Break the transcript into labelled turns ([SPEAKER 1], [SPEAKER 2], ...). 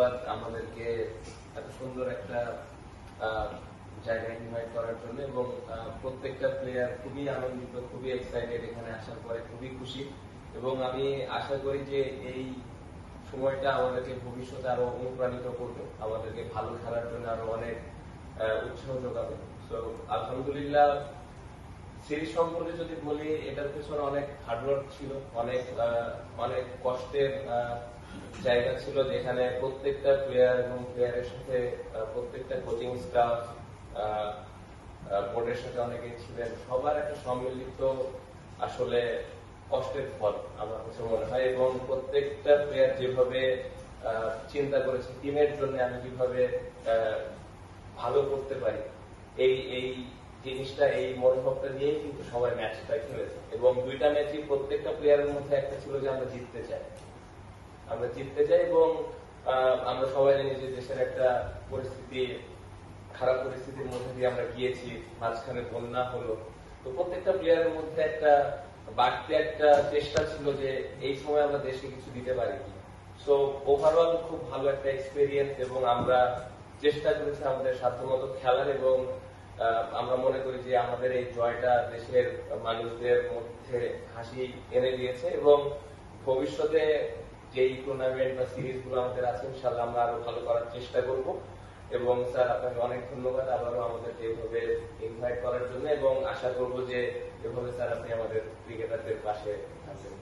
[SPEAKER 1] ধন্যবাদ আমাদেরকে এত সুন্দর একটা জায়গায় ইনভাইট করার জন্য, এবং প্রত্যেকটা প্লেয়ার খুবই আনন্দিত, খুবই এক্সাইটেড এখানে আসার পরে, খুবই খুশি। এবং আমি আশা করি যে এই সময়টা আমাদেরকে ভবিষ্যতে আরো অনুপ্রাণিত করবে, আমাদেরকে ভালো খেলার জন্য আরো অনেক উৎসাহ যোগাবে। তো আলহামদুলিল্লাহ, সিরিজ সম্পর্কে যদি বলি, এটার পেছনে অনেক হার্ডওয়ার্ক ছিল, অনেক কষ্টের জায়গা ছিল, যেখানে প্রত্যেকটা প্লেয়ার এবং প্লেয়ারের সাথে প্রত্যেকটা কোচিং স্টাফ, বোর্ডের সাথে অনেকে ছিলেন, সবার একটা সম্মিলিত আসলে কষ্টের ফল আমার কাছে মনে হয়। এবং প্রত্যেকটা প্লেয়ার যেভাবে চিন্তা করেছে টিমের জন্য আমি কিভাবে ভালো করতে পারি, এই জিনিসটা, এই মনোভাবটা নিয়েই কিন্তু সবাই ম্যাচটা খেলেছে। এবং দুইটা ম্যাচই প্রত্যেকটা প্লেয়ারের মধ্যে একটা ছিল যে আমরা জিততে চাই, এবং আমরা সবাই জানি যে দেশের একটা খারাপ পরিস্থিতির মধ্যে দিয়ে আমরা গিয়েছি, মাঝখানে বন্যা হলো। তো প্রত্যেকটা প্লেয়ারের মধ্যে একটা বাড়তি একটা চেষ্টা ছিল যে এই সময় আমরা দেশে কিছু দিতে পারি। সো ওভারঅল খুব ভালো একটা এক্সপেরিয়েন্স, এবং আমরা চেষ্টা করেছি আমাদের সাধ্যমতো খেলার, এবং আমরা মনে করি যে আমাদের এই জয়টা দেশের মানুষদের মধ্যে হাসি এনে দিয়েছে। এবং ভবিষ্যতে যেই টুর্নামেন্ট বা সিরিজ গুলো আমাদের আছে, ইনশাআল্লাহ আমরা আরো ভালো করার চেষ্টা করব। এবং স্যার, আপনাকে অনেক ধন্যবাদ আবারও আমাদেরকে এইভাবে ইনভাইট করার জন্য, এবং আশা করব যে এভাবে স্যার আপনি আমাদের ক্রিকেটারদের পাশে থাকবেন।